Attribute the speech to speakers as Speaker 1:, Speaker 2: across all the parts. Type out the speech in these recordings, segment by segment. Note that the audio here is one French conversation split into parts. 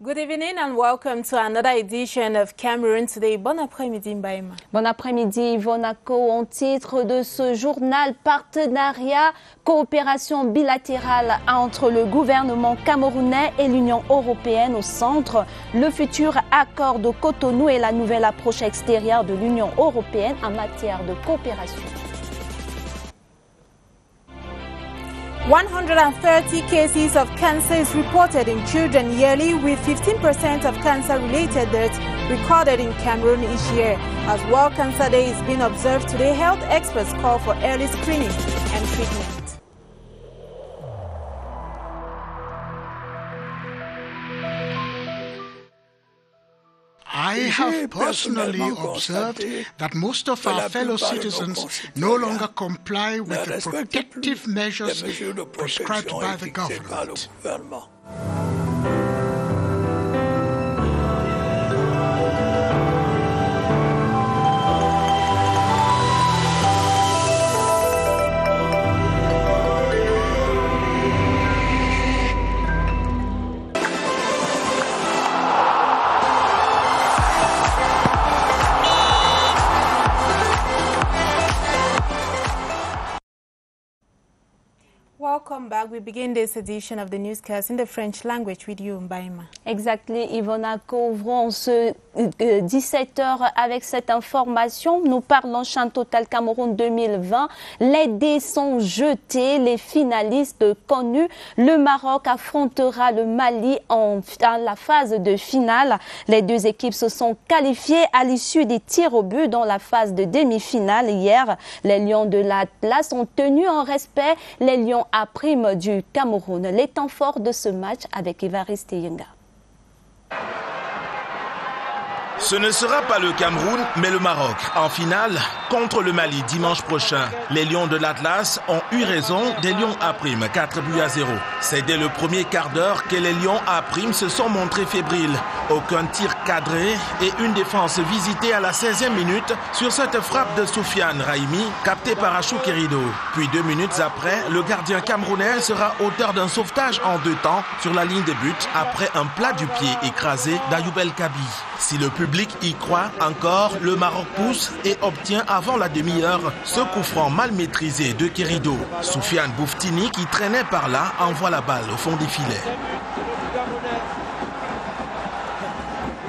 Speaker 1: Good evening and welcome to another edition of Cameroon Today. Bon après-midi, Mbaïma.
Speaker 2: Bon après-midi, Yvonne Ako. En titre de ce journal, partenariat, coopération bilatérale entre le gouvernement camerounais et l'Union européenne au centre. Le futur accord de Cotonou et la nouvelle approche extérieure de l'Union européenne en matière de coopération.
Speaker 1: 130 cases of cancer is reported in children yearly, with 15% of cancer-related deaths recorded in Cameroon each year. As World Cancer Day is being observed today, health experts call for early screening and treatment.
Speaker 3: I have personally observed that most of our fellow citizens no longer comply with the protective measures prescribed by the government.
Speaker 1: Welcome back. We begin this edition of the newscast in the French language with you, Mbaïma.
Speaker 2: Exactly, Yvonne Ako. Ouvrons ce 17h avec cette information. Nous parlons Chan Total Cameroun 2020. Les dés sont jetés, les finalistes connus. Le Maroc affrontera le Mali dans la phase de finale. Les deux équipes se sont qualifiées à l'issue des tirs au but dans la phase de demi-finale. Hier, les Lions de l'Atlas ont tenu en respect les Lions à prime du Cameroun. Les temps forts de ce match avec Évariste Yenga.
Speaker 4: Ce ne sera pas le Cameroun, mais le Maroc. En finale, contre le Mali dimanche prochain. Les Lions de l'Atlas ont eu raison des Lions à prime, 4-0. C'est dès le premier quart d'heure que les Lions à prime se sont montrés fébriles. Aucun tir cadré et une défense visitée à la 16e minute sur cette frappe de Soufiane Raimi, captée par Achou Kerido. Puis 2 minutes après, le gardien camerounais sera auteur d'un sauvetage en 2 temps sur la ligne de but après un plat du pied écrasé d'Ayoub El Kabi. Si le public y croit encore, le Maroc pousse et obtient avant la demi-heure ce coup franc mal maîtrisé de Kerido. Soufiane Bouftini, qui traînait par là, envoie la balle au fond des filets.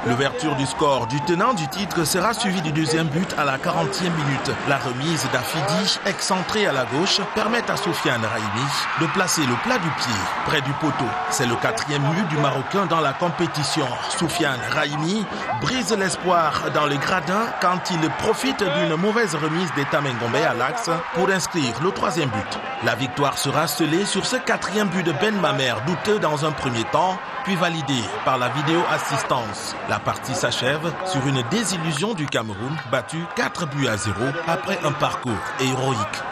Speaker 4: L'ouverture du score du tenant du titre sera suivie du deuxième but à la 40e minute. La remise d'Afidi, excentrée à la gauche, permet à Soufiane Raimi de placer le plat du pied près du poteau. C'est le 4e but du Marocain dans la compétition. Soufiane Raimi brise l'espoir dans le gradin quand il profite d'une mauvaise remise d'Eta Mengombe à l'axe pour inscrire le 3e but. La victoire sera scellée sur ce 4e but de Ben Mamer, douteux dans un premier temps, puis validé par la vidéo assistance. La partie s'achève sur une désillusion du Cameroun, battu 4-0 après un parcours héroïque.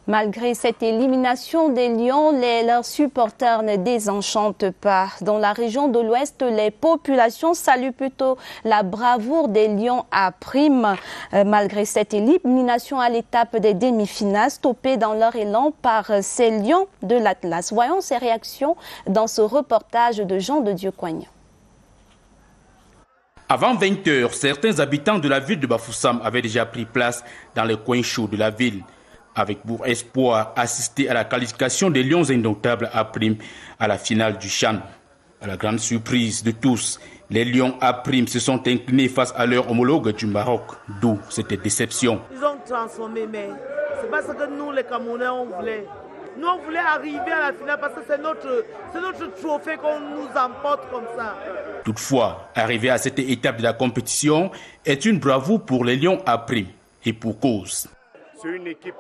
Speaker 2: Malgré cette élimination des Lions, leurs supporters ne désenchantent pas. Dans la région de l'Ouest, les populations saluent plutôt la bravoure des Lions à prime. Malgré cette élimination à l'étape des demi-finales, stoppée dans leur élan par ces Lions de l'Atlas. Voyons ces réactions dans ce reportage de Jean de Dieu Coigne.
Speaker 5: Avant 20 h, certains habitants de la ville de Bafoussam avaient déjà pris place dans les coins chauds de la ville, avec pour espoir assister à la qualification des Lions indomptables à prime à la finale du Chan. À la grande surprise de tous, les Lions à prime se sont inclinés face à leur homologue du Maroc, d'où cette déception.
Speaker 6: Ils ont transformé, mais c'est pas ce que nous, les Camerounais, on voulait. Nous, on voulait arriver à la finale parce que c'est notre trophée qu'on nous emporte comme ça.
Speaker 5: Toutefois, arriver à cette étape de la compétition est une bravoure pour les Lions à prime, et pour cause.
Speaker 7: C'est une équipe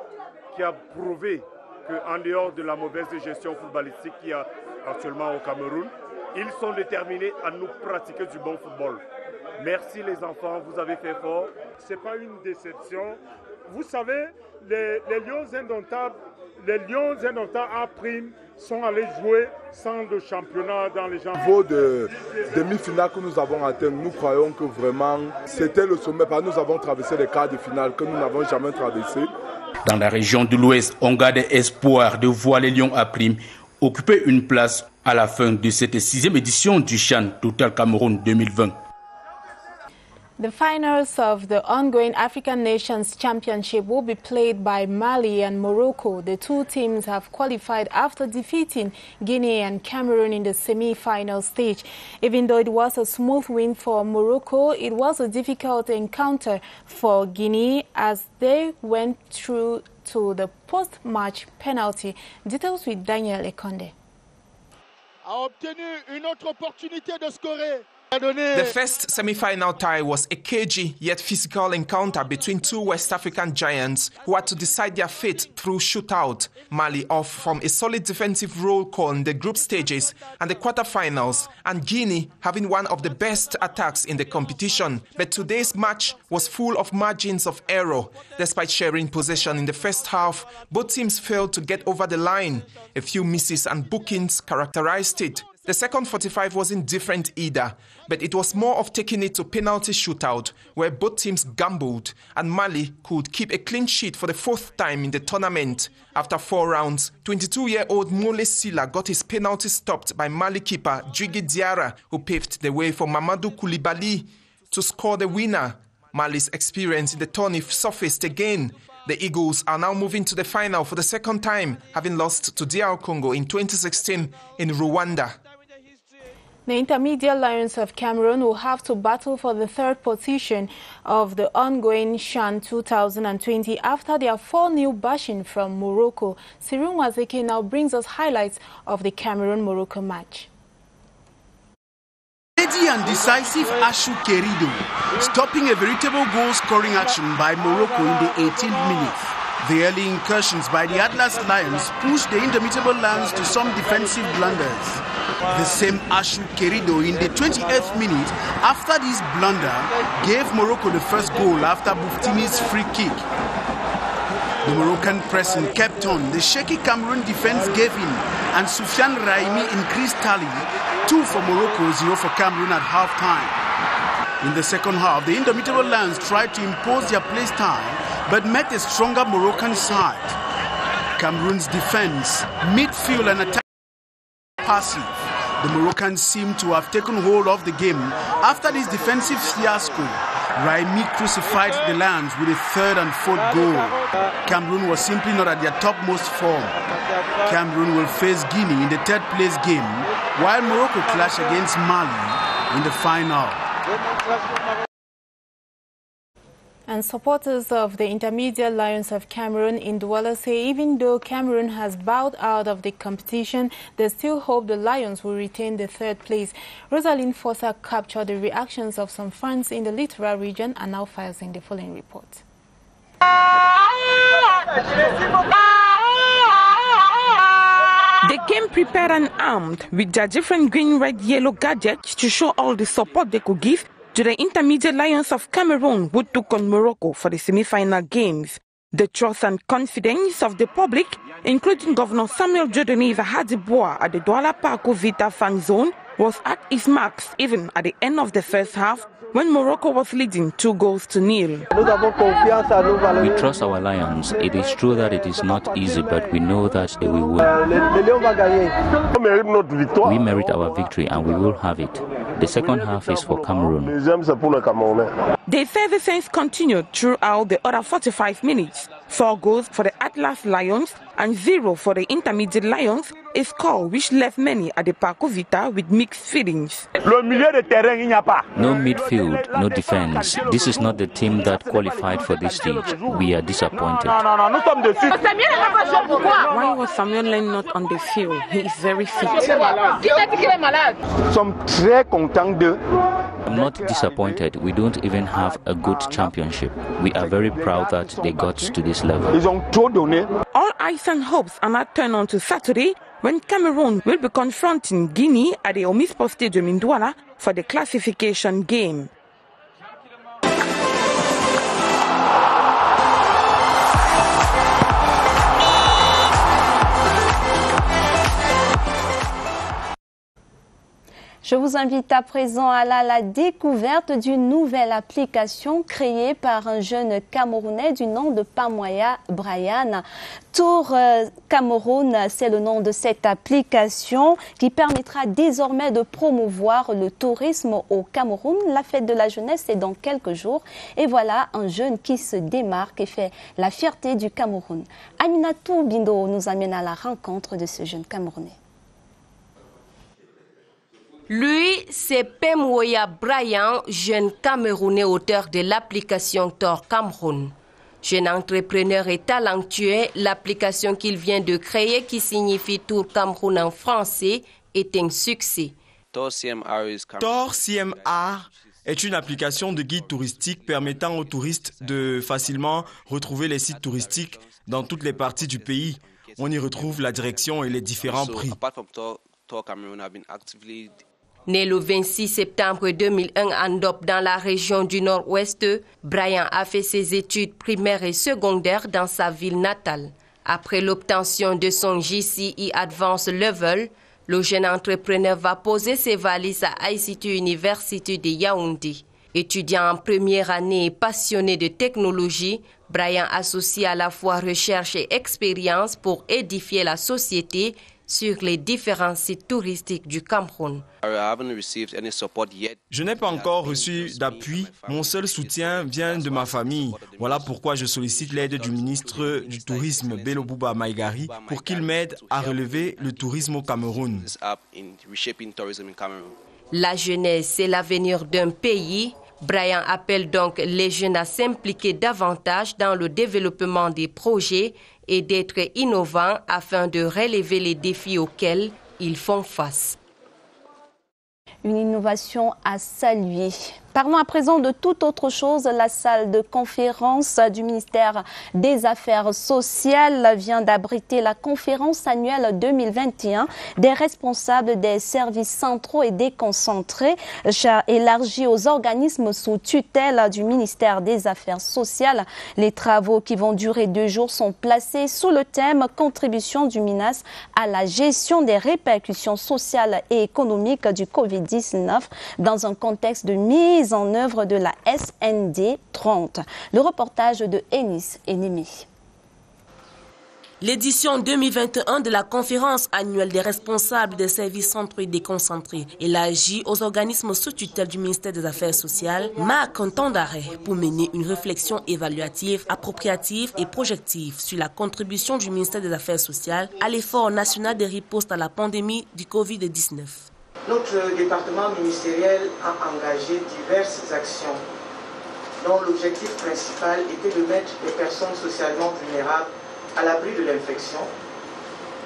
Speaker 7: qui a prouvé qu'en dehors de la mauvaise gestion footballistique qu'il y a actuellement au Cameroun, ils sont déterminés à nous pratiquer du bon football. Merci les enfants, vous avez fait fort. Ce n'est pas une déception. Vous savez, les Lions indomptables A' sont allés jouer sans le championnat dans les gens.
Speaker 8: Au niveau de demi-finale que nous avons atteint, nous croyons que vraiment c'était le sommet. Parce que nous avons traversé les quarts de finale que nous n'avons jamais traversé.
Speaker 5: Dans la région de l'Ouest, on garde espoir de voir les Lions A' occuper une place à la fin de cette 6e édition du CHAN Total Cameroun 2020.
Speaker 1: The finals of the ongoing African Nations Championship will be played by Mali and Morocco. The two teams have qualified after defeating Guinea and Cameroon in the semi-final stage. Even though it was a smooth win for Morocco, it was a difficult encounter for Guinea as they went through to the post-match penalty. Details with Daniel Ekonde.
Speaker 9: A obtenu une autre opportunité de scorer.
Speaker 10: The first semi-final tie was a cagey yet physical encounter between two West African giants who had to decide their fate through shootout. Mali off from a solid defensive roll call in the group stages and the quarterfinals, and Guinea having one of the best attacks in the competition. But today's match was full of margins of error. Despite sharing possession in the first half, both teams failed to get over the line. A few misses and bookings characterized it. The second 45 wasn't different either, but it was more of taking it to penalty shootout, where both teams gambled, and Mali could keep a clean sheet for the 4th time in the tournament. After 4 rounds, 22-year-old Mole Sila got his penalty stopped by Mali keeper Djigui Diarra, who paved the way for Mamadou Koulibaly to score the winner. Mali's experience in the tourney surfaced again. The Eagles are now moving to the final for the 2nd time, having lost to DR Congo in 2016 in Rwanda.
Speaker 1: The Intermediate Lions of Cameroon will have to battle for the 3rd position of the ongoing CHAN 2020 after their 4-0 bashing from Morocco. Sirun Wazeke now brings us highlights of the Cameroon-Morocco match.
Speaker 11: Steady and decisive Ashou Kerido, stopping a veritable goal-scoring action by Morocco in the 18th minute. The early incursions by the Atlas Lions pushed the Indomitable Lions to some defensive blunders. The same Ashou Kerido in the 28th minute after this blunder gave Morocco the first goal after Bouftini's free kick. The Moroccan pressing kept on, the shaky Cameroon defense gave in, and Soufiane Raimi increased tally, 2 for Morocco, 0 for Cameroon at half-time. In the second half, the Indomitable Lions tried to impose their play style, but met a stronger Moroccan side. Cameroon's defense, midfield and attack passive. The Moroccans seem to have taken hold of the game after this defensive fiasco. Raimi crucified the Lions with a 3rd and 4th goal. Cameroon was simply not at their topmost form. Cameroon will face Guinea in the 3rd place game, while Morocco clash against Mali in the final.
Speaker 1: And supporters of the Intermediate Lions of Cameroon in Douala say even though Cameroon has bowed out of the competition, they still hope the Lions will retain the 3rd place. Rosalind Fossa captured the reactions of some fans in the Littoral region and now files in the following report.
Speaker 12: They came prepared and armed with their different green, red, yellow gadgets to show all the support they could give to the Intermediate Lions of Cameroon who took on Morocco for the semi-final games. The trust and confidence of the public, including Governor Samuel Dieudonné Ihadjibois at the Douala Parkou Vita fan zone, was at its max even at the end of the first half when Morocco was leading 2-0.
Speaker 13: We trust our Lions. It is true that it is not easy, but we know that they will win. We merit our victory and we will have it. The second half is for Cameroon.
Speaker 12: The effervescence continued throughout the other 45 minutes. 4 goals for the Atlas Lions and 0 for the Intermediate Lions, a score which left many at the Parkou Vita with mixed feelings.
Speaker 13: No midfield, no defense. This is not the team that qualified for this stage. We are disappointed.
Speaker 12: Why was Samuel Len not on the field? He is very fit.
Speaker 13: I'm not disappointed. We don't even have a good championship. We are very proud that they got to this level.
Speaker 12: All eyes and hopes are now turned on to Saturday when Cameroon will be confronting Guinea at the Omispo Stadium in Douala for the classification game.
Speaker 2: Je vous invite à présent à la découverte d'une nouvelle application créée par un jeune Camerounais du nom de Pamoya Brian. Tour Cameroun, c'est le nom de cette application qui permettra désormais de promouvoir le tourisme au Cameroun. La fête de la jeunesse est dans quelques jours et voilà un jeune qui se démarque et fait la fierté du Cameroun. Aminatou Bindo nous amène à la rencontre de ce jeune Camerounais.
Speaker 14: Lui, c'est Pamoya Brian, jeune Camerounais auteur de l'application Tour Cameroun. Jeune entrepreneur et talentueux, l'application qu'il vient de créer, qui signifie Tour Cameroun en français, est un succès.
Speaker 15: Tour CMR est une application de guide touristique permettant aux touristes de facilement retrouver les sites touristiques dans toutes les parties du pays. On y retrouve la direction et les différents prix.
Speaker 14: Né le 26 septembre 2001 à Ndop dans la région du Nord-Ouest, Brian a fait ses études primaires et secondaires dans sa ville natale. Après l'obtention de son GCE Advanced Level, le jeune entrepreneur va poser ses valises à ICT University de Yaoundé. Étudiant en première année et passionné de technologie, Brian associe à la fois recherche et expérience pour édifier la société sur les différents sites touristiques du Cameroun.
Speaker 15: Je n'ai pas encore reçu d'appui. Mon seul soutien vient de ma famille. Voilà pourquoi je sollicite l'aide du ministre du Tourisme, Bello Bouba Maïgari, pour qu'il m'aide à relever le tourisme au Cameroun.
Speaker 14: La jeunesse, c'est l'avenir d'un pays. Brian appelle donc les jeunes à s'impliquer davantage dans le développement des projets et d'être innovants afin de relever les défis auxquels ils font face.
Speaker 2: Une innovation à saluer. Parlons à présent de toute autre chose. La salle de conférence du ministère des Affaires sociales vient d'abriter la conférence annuelle 2021 des responsables des services centraux et déconcentrés, élargie aux organismes sous tutelle du ministère des Affaires sociales. Les travaux qui vont durer 2 jours sont placés sous le thème « Contribution du MINAS à la gestion des répercussions sociales et économiques du Covid-19 dans un contexte de mise en œuvre de la SND 30. Le reportage de Enis Enemi.
Speaker 16: L'édition 2021 de la conférence annuelle des responsables des services centraux et déconcentrés élargie aux organismes sous tutelle du ministère des Affaires sociales marque un temps d'arrêt pour mener une réflexion évaluative, appropriative et projective sur la contribution du ministère des Affaires sociales à l'effort national de riposte à la pandémie du Covid-19.
Speaker 17: Notre département ministériel a engagé diverses actions dont l'objectif principal était de mettre les personnes socialement vulnérables à l'abri de l'infection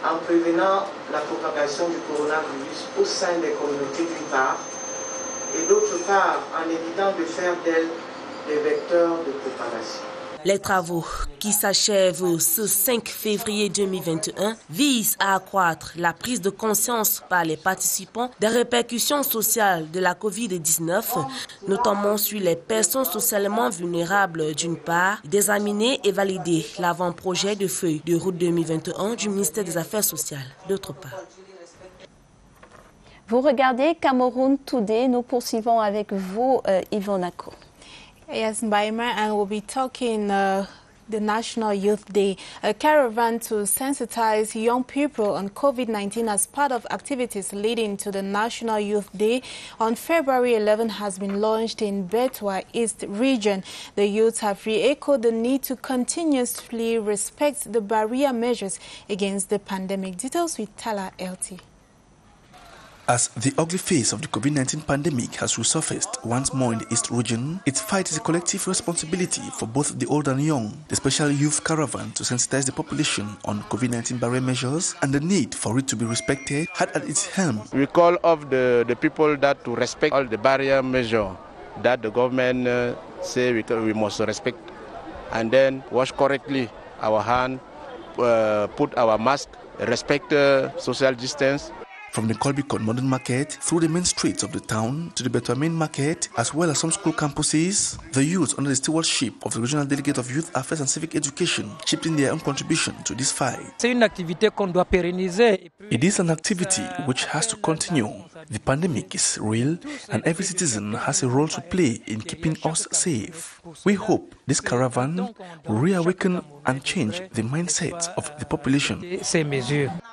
Speaker 17: en prévenant la propagation du coronavirus au sein des communautés d'une part et d'autre part en évitant de faire d'elles des vecteurs de propagation.
Speaker 16: Les travaux qui s'achèvent ce 5 février 2021 visent à accroître la prise de conscience par les participants des répercussions sociales de la Covid-19, notamment sur les personnes socialement vulnérables d'une part, d'examiner et valider l'avant-projet de feuille de route 2021 du ministère des Affaires sociales d'autre part.
Speaker 2: Vous regardez Cameroun Today, nous poursuivons avec vous, Yvonne Ako.
Speaker 1: Yes, Baima, and we'll be talking the National Youth Day, a caravan to sensitize young people on COVID-19 as part of activities leading to the National Youth Day on February 11 has been launched in Betwa East region. The youth have re-echoed the need to continuously respect the barrier measures against the pandemic. Details with Tala LT.
Speaker 18: As the ugly face of the COVID-19 pandemic has resurfaced once more in the East region, its fight is a collective responsibility for both the old and young. The special youth caravan to sensitize the population on COVID-19 barrier measures and the need for it to be respected had at its helm.
Speaker 19: We call of the people that to respect all the barrier measures that the government say we must respect, and then wash correctly our hand, put our mask, respect social distance.
Speaker 18: From the Kolbikon Modern Market through the main streets of the town to the Betwa Main Market, as well as some school campuses, the youth under the stewardship of the Regional Delegate of Youth Affairs and Civic Education chipped in their own contribution to this fight.
Speaker 20: C'est une activité qu'on doit pérenniser.
Speaker 18: It is an activity which has to continue The pandemic is real and every citizen has a role to play in keeping us safe. We hope this caravan will reawaken and change the mindset of the population.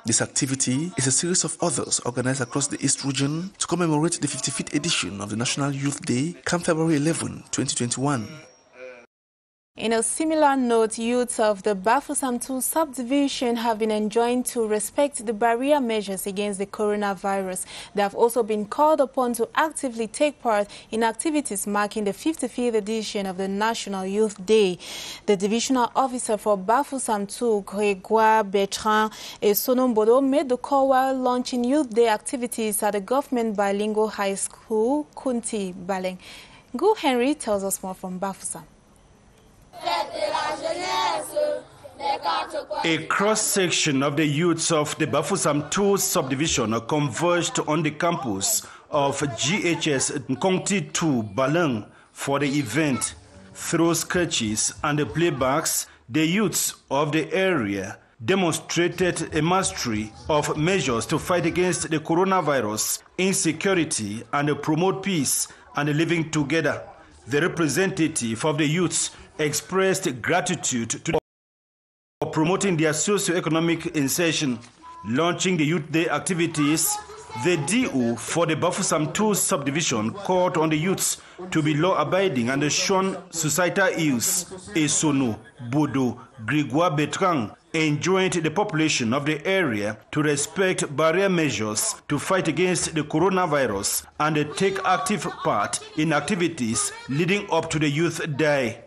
Speaker 18: This activity is a series of others organized across the East region to commemorate the 55th edition of the National Youth Day, come February 11, 2021.
Speaker 1: In a similar note, youths of the Bafoussam 2 subdivision have been enjoined to respect the barrier measures against the coronavirus. They have also been called upon to actively take part in activities marking the 55th edition of the National Youth Day. The divisional officer for Bafoussam 2, Grégoire Bertrand Sonombodo, made the call while launching Youth Day activities at the Government Bilingual High School, Kunti Baleng. Gu Henry tells us more from Bafoussam.
Speaker 20: A cross-section of the youths of the Bafoussam 2 subdivision converged on the campus of GHS Nkongti 2 Baleng for the event. Through sketches and playbacks, the youths of the area demonstrated a mastery of measures to fight against the coronavirus, insecurity, and promote peace and living together. The representative of the youths expressed gratitude to for promoting their socio-economic insertion. Launching the Youth Day activities, the DO for the Bafoussam 2 subdivision called on the youths to be law-abiding and shun societal ills. Esono Bodo Grégoire Bertrand enjoined the population of the area to respect barrier measures to fight against the coronavirus and take active part in activities leading up to the Youth Day.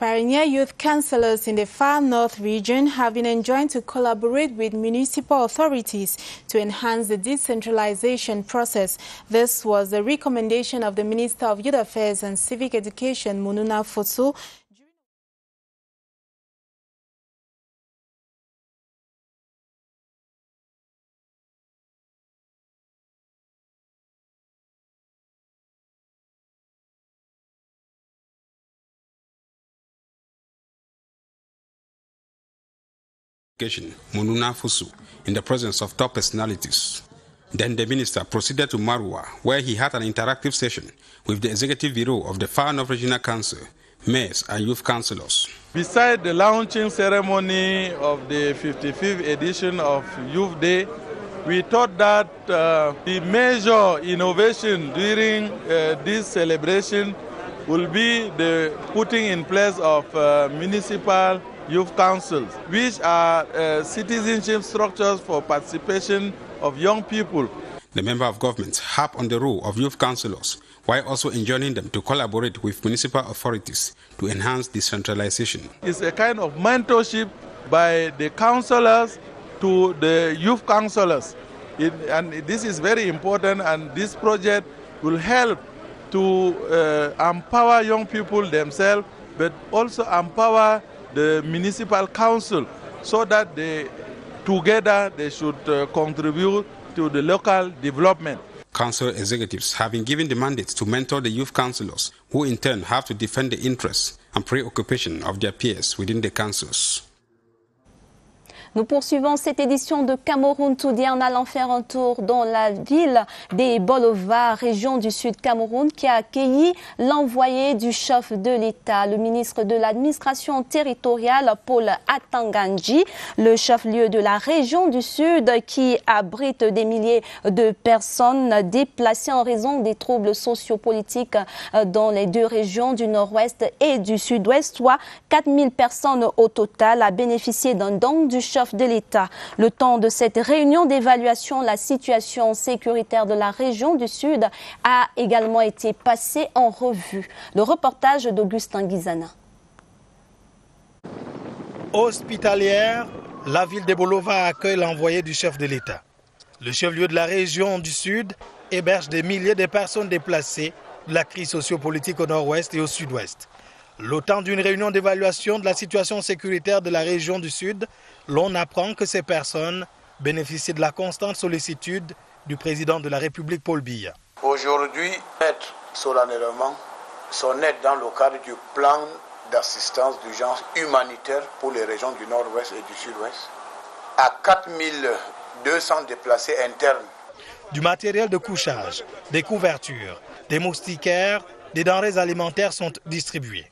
Speaker 1: Pioneer youth councillors in the Far North region have been enjoined to collaborate with municipal authorities to enhance the decentralization process. This was the recommendation of the Minister of Youth Affairs and Civic Education, Mununa Fosu.
Speaker 21: Mununa Fosu, in the presence of top personalities. Then the minister proceeded to Marwa, where he had an interactive session with the Executive Bureau of the Far North Regional Council, mayors and youth councillors.
Speaker 22: Beside the launching ceremony of the 55th edition of Youth Day, we thought that the major innovation during this celebration will be the putting in place of municipal youth councils, which are citizenship structures for participation of young people.
Speaker 21: The member of government harped on the role of youth councillors, while also enjoining them to collaborate with municipal authorities to enhance decentralization.
Speaker 22: It's a kind of mentorship by the councillors to the youth councillors. And this is very important, and this project will help to empower young people themselves, but also empower the municipal council, so that together they should contribute to the local development.
Speaker 21: Council executives have been given the mandate to mentor the youth councillors, who in turn have to defend the interests and preoccupation of their peers within the councils.
Speaker 2: Nous poursuivons cette édition de Cameroun Today en allant faire un tour dans la ville des Bolova, région du sud Cameroun, qui a accueilli l'envoyé du chef de l'État, le ministre de l'administration territoriale, Paul Atanganji, le chef-lieu de la région du sud qui abrite des milliers de personnes déplacées en raison des troubles sociopolitiques dans les deux régions du nord-ouest et du sud-ouest, soit 4000 personnes au total, a bénéficié d'un don du chef de l'État. Le temps de cette réunion d'évaluation, la situation sécuritaire de la région du Sud a également été passée en revue. Le reportage d'Augustin Guizana.
Speaker 23: Hospitalière, la ville de Bolova accueille l'envoyé du chef de l'État. Le chef-lieu de la région du Sud héberge des milliers de personnes déplacées de la crise sociopolitique au nord-ouest et au sud-ouest. Le temps d'une réunion d'évaluation de la situation sécuritaire de la région du Sud, l'on apprend que ces personnes bénéficient de la constante sollicitude du président de la République, Paul Biya.
Speaker 24: Aujourd'hui, mettre solennellement son aide dans le cadre du plan d'assistance d'urgence humanitaire pour les régions du nord-ouest et du sud-ouest à 4200 déplacés internes.
Speaker 23: du matériel de couchage, des couvertures, des moustiquaires, des denrées alimentaires sont distribuées.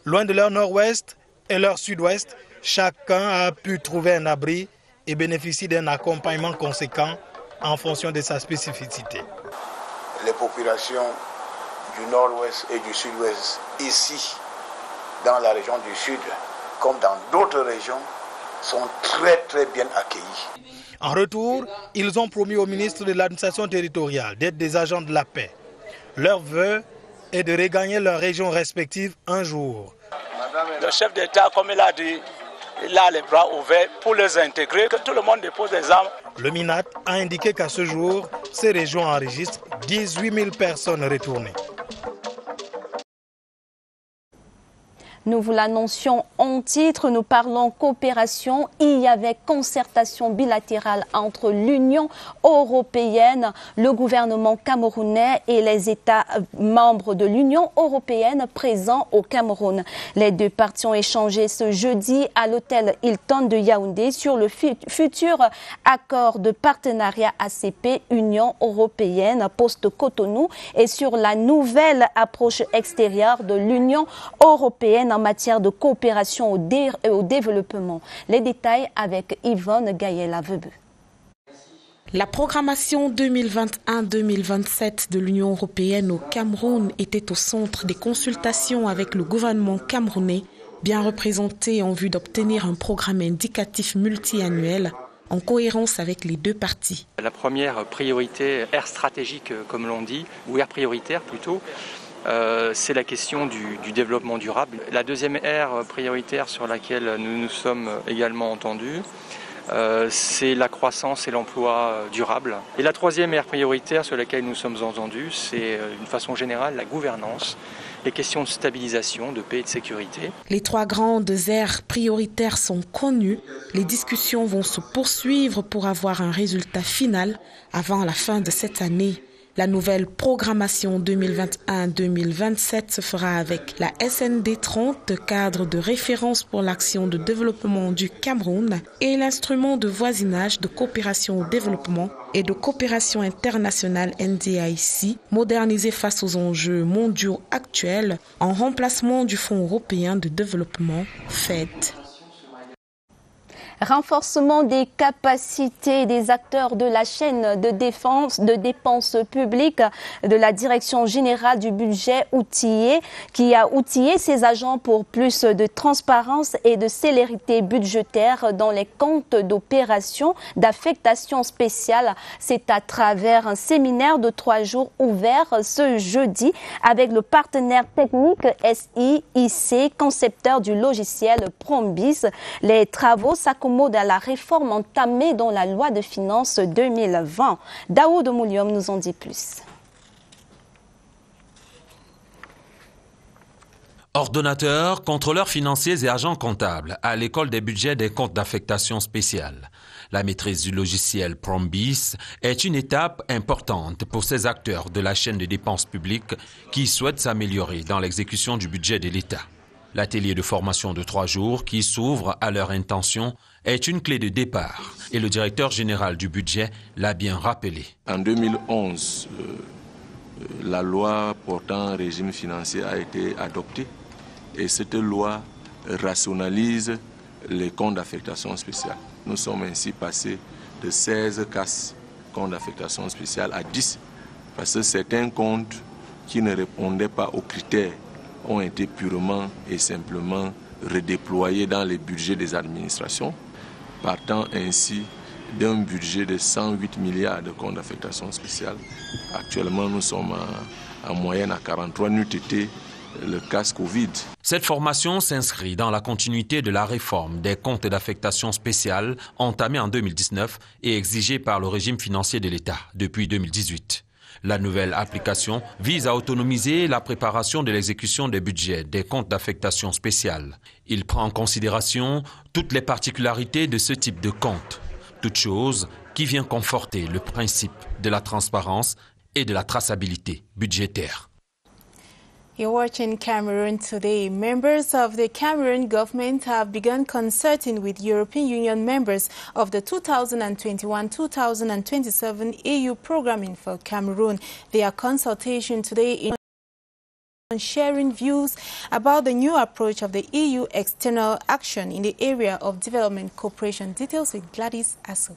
Speaker 23: Loin de leur nord-ouest et leur sud-ouest, chacun a pu trouver un abri et bénéficie d'un accompagnement conséquent en fonction de sa spécificité.
Speaker 24: Les populations du nord-ouest et du sud-ouest, ici, dans la région du sud, comme dans d'autres régions, sont très bien accueillis.
Speaker 23: En retour, ils ont promis au ministre de l'administration territoriale d'être des agents de la paix. Leur vœu est de regagner leurs régions respectives un jour.
Speaker 3: Le chef d'État, comme il a dit, il a les bras ouverts pour les intégrer, que tout le monde dépose des armes.
Speaker 23: Le MINAT a indiqué qu'à ce jour, ces régions enregistrent 18 000 personnes retournées.
Speaker 2: Nous vous l'annoncions en titre, nous parlons coopération. Il y avait concertation bilatérale entre l'Union européenne, le gouvernement camerounais et les États membres de l'Union européenne présents au Cameroun. Les deux parties ont échangé ce jeudi à l'hôtel Hilton de Yaoundé sur le futur accord de partenariat ACP Union européenne post-Cotonou et sur la nouvelle approche extérieure de l'Union européenne en matière de coopération au développement. Les détails avec Yvonne Gaël-Avebeu.
Speaker 12: La programmation 2021-2027 de l'Union européenne au Cameroun était au centre des consultations avec le gouvernement camerounais, bien représenté en vue d'obtenir un programme indicatif multi-annuel en cohérence avec les deux parties.
Speaker 4: La première priorité, aire stratégique comme l'on dit, ou aire prioritaire plutôt, c'est la question du développement durable. La deuxième aire prioritaire sur laquelle nous nous sommes également entendus, c'est la croissance et l'emploi durable. Et la troisième aire prioritaire sur laquelle nous sommes entendus, c'est d'une façon générale la gouvernance, les questions de stabilisation, de paix et de sécurité.
Speaker 12: Les trois grandes aires prioritaires sont connues. Les discussions vont se poursuivre pour avoir un résultat final avant la fin de cette année. La nouvelle programmation 2021-2027 se fera avec la SND 30, cadre de référence pour l'action de développement du Cameroun, et l'instrument de voisinage, de coopération au développement et de coopération internationale NDIC, modernisé face aux enjeux mondiaux actuels en remplacement du Fonds européen de développement FED.
Speaker 2: Renforcement des capacités des acteurs de la chaîne de dépenses publiques de la Direction générale du budget qui a outillé ses agents pour plus de transparence et de célérité budgétaire dans les comptes d'opération d'affectation spéciale. C'est à travers un séminaire de 3 jours ouvert ce jeudi avec le partenaire technique SIIC, concepteur du logiciel Prombis. Les travaux s'accompagnent à la réforme entamée dans la loi de finances 2020. Daoud Mouliom nous en dit plus.
Speaker 6: Ordonnateurs, contrôleurs financiers et agents comptables à l'école des budgets des comptes d'affectation spéciale. La maîtrise du logiciel Prombis est une étape importante pour ces acteurs de la chaîne de dépenses publiques qui souhaitent s'améliorer dans l'exécution du budget de l'État. L'atelier de formation de 3 jours qui s'ouvre à leur intention est une clé de départ et le directeur général du budget l'a bien rappelé.
Speaker 7: En 2011, la loi portant régime financier a été adoptée et cette loi rationalise les comptes d'affectation spéciale. Nous sommes ainsi passés de 16 CAS, comptes d'affectation spéciale, à 10 parce que certains comptes qui ne répondaient pas aux critères ont été purement et simplement redéployés dans les budgets des administrations, partant ainsi d'un budget de 108 milliards de comptes d'affectation spéciale. Actuellement, nous sommes en moyenne à 43 NUTT, le cas Covid.
Speaker 6: Cette formation s'inscrit dans la continuité de la réforme des comptes d'affectation spéciale entamée en 2019 et exigée par le régime financier de l'État depuis 2018. La nouvelle application vise à autonomiser la préparation de l'exécution des budgets des comptes d'affectation spéciale. Il prend en considération toutes les particularités de ce type de compte, toute chose qui vient conforter le principe de la transparence et de la traçabilité budgétaire.
Speaker 1: You're watching Cameroon Today. Members of the Cameroon government have begun consulting with European Union members of the 2021-2027 EU programming for Cameroon. Their consultation today is on sharing views about the new approach of the EU external action in the area of development cooperation. Details with Gladys Asu.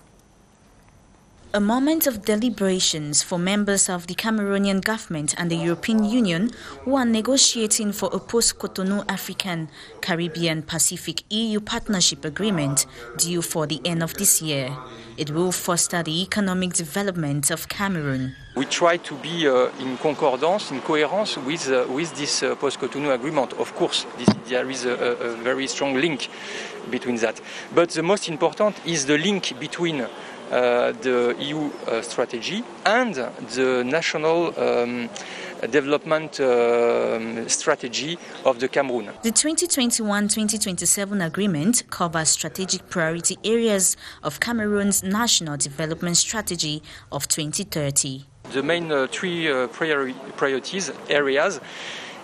Speaker 5: A moment of deliberations for members of the Cameroonian government and the European Union who are negotiating for a post-Cotonou African, Caribbean, Pacific EU partnership agreement due for the end of this year. It will foster the economic development of Cameroon.
Speaker 4: We try to be in concordance, in coherence with this post-Cotonou agreement. Of course, there is a very strong link between that. But the most important is the link between the EU strategy and the national development strategy of the Cameroon.
Speaker 5: The 2021-2027 agreement covers strategic priority areas of Cameroon's national development strategy of 2030.
Speaker 4: The main three priorities areas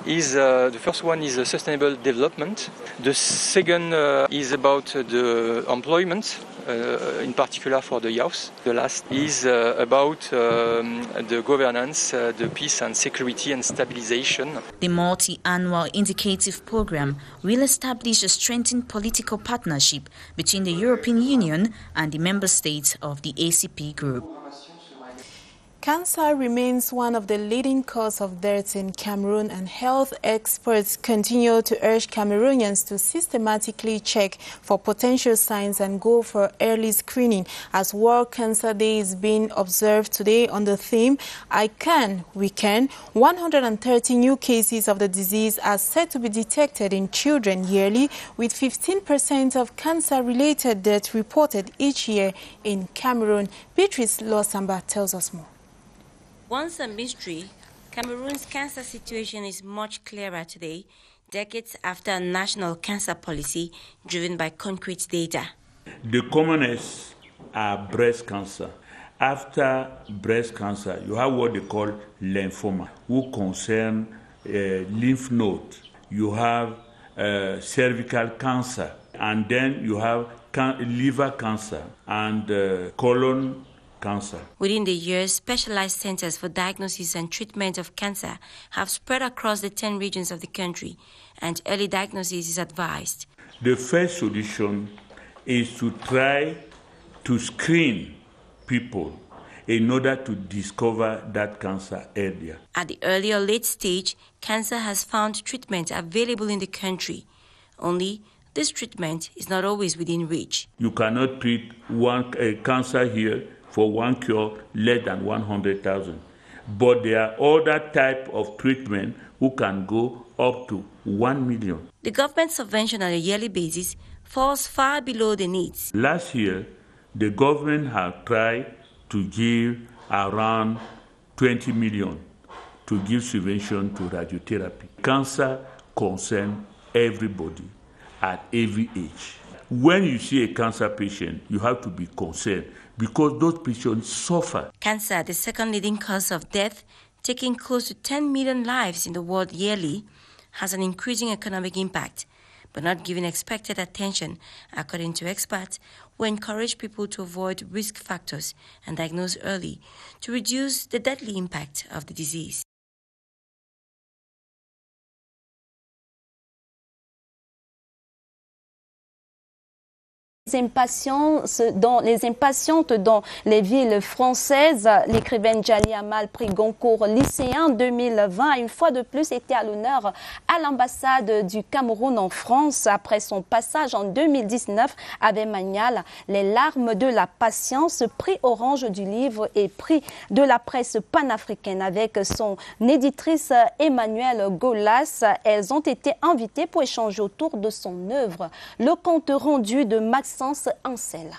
Speaker 4: is the first one is sustainable development. The second is about the employment, in particular for the youth. The last is about the governance, the peace and security and stabilization.
Speaker 5: The multi-annual indicative program will establish a strengthened political partnership between the European Union and the member states of the ACP group.
Speaker 1: Cancer remains one of the leading causes of death in Cameroon, and health experts continue to urge Cameroonians to systematically check for potential signs and go for early screening. As World Cancer Day is being observed today on the theme, I Can, We Can, 130 new cases of the disease are said to be detected in children yearly, with 15% of cancer-related deaths reported each year in Cameroon. Beatrice Losamba tells us more.
Speaker 8: Once a mystery, Cameroon's cancer situation is much clearer today, decades after a national cancer policy driven by concrete data.
Speaker 9: The commonest are breast cancer. After breast cancer, you have what they call lymphoma, who concern lymph node. You have cervical cancer, and then you have liver cancer and colon cancer.
Speaker 8: Within the years, specialized centers for diagnosis and treatment of cancer have spread across the 10 regions of the country, and early diagnosis is advised.
Speaker 9: The first solution is to try to screen people in order to discover that cancer earlier.
Speaker 8: At the early or late stage, cancer has found treatment available in the country. Only this treatment is not always within reach.
Speaker 9: You cannot treat cancer here for one cure less than 100,000. But there are other type of treatment who can go up to 1 million.
Speaker 8: The government subvention on a yearly basis falls far below the needs.
Speaker 9: Last year, the government had tried to give around 20 million to give subvention to radiotherapy. Cancer concerns everybody at every age. When you see a cancer patient, you have to be concerned because those patients suffer.
Speaker 8: Cancer, the second leading cause of death, taking close to 10 million lives in the world yearly, has an increasing economic impact, but not given expected attention, according to experts, who encourage people to avoid risk factors and diagnose early to reduce the deadly impact of the disease.
Speaker 2: Les impatientes dans les villes françaises, l'écrivaine Djali Amal, prix Goncourt lycéen 2020, a une fois de plus été à l'honneur à l'ambassade du Cameroun en France après son passage en 2019 avec Magnal. Les larmes de la patience, prix Orange du livre et prix de la presse panafricaine avec son éditrice Emmanuelle Golas. Elles ont été invitées pour échanger autour de son œuvre. Le compte rendu de Maxence Ancel.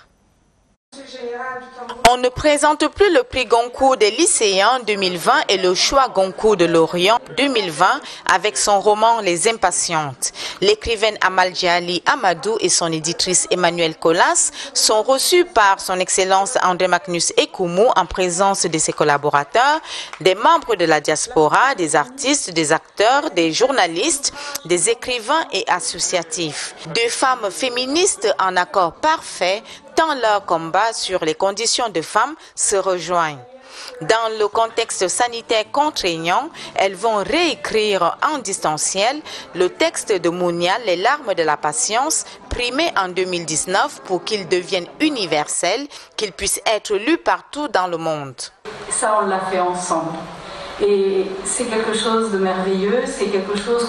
Speaker 10: On ne présente plus le prix Goncourt des lycéens 2020 et le choix Goncourt de Lorient 2020 avec son roman Les Impatientes. L'écrivaine Amal Djali Amadou et son éditrice Emmanuelle Colas sont reçus par son Excellence André Magnus Ekoumou en présence de ses collaborateurs, des membres de la diaspora, des artistes, des acteurs, des journalistes, des écrivains et associatifs. Deux femmes féministes en accord parfait tant leurs combats sur les conditions de femmes se rejoignent. Dans le contexte sanitaire contraignant, elles vont réécrire en distanciel le texte de Mounial, Les larmes de la patience, primé en 2019 pour qu'il devienne universel, qu'il puisse être lu partout dans le monde.
Speaker 11: Ça, on l'a fait ensemble. Et c'est quelque chose de merveilleux, c'est quelque chose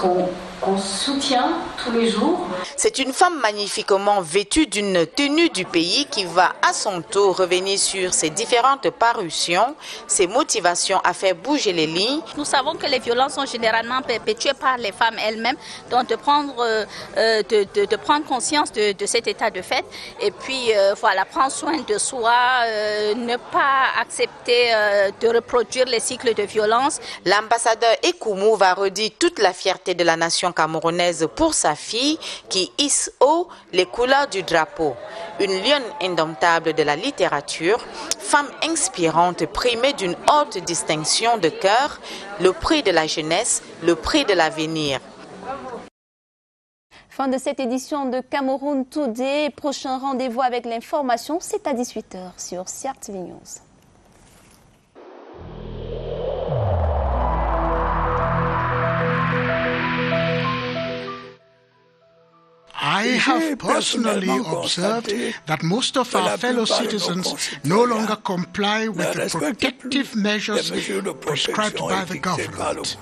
Speaker 11: qu'on soutient tous les jours.
Speaker 10: C'est une femme magnifiquement vêtue d'une tenue du pays qui va à son tour revenir sur ses différentes parutions, ses motivations à faire bouger les lignes.
Speaker 13: Nous savons que les violences sont généralement perpétuées par les femmes elles-mêmes, donc de prendre conscience de cet état de fait et puis voilà, prendre soin de soi, ne pas accepter de reproduire les cycles de violence.
Speaker 10: L'ambassadeur Ekoumou va redire toute la fierté de la nation camerounaise pour sa fille qui hisse haut les couleurs du drapeau. Une lionne indomptable de la littérature, femme inspirante primée d'une haute distinction de cœur, le prix de la jeunesse, le prix de l'avenir.
Speaker 2: Fin de cette édition de Cameroun Today. Prochain rendez-vous avec l'information, c'est à 18h sur CRTV News.
Speaker 15: I have personally observed that most of our fellow citizens no longer comply with the protective measures prescribed by the government.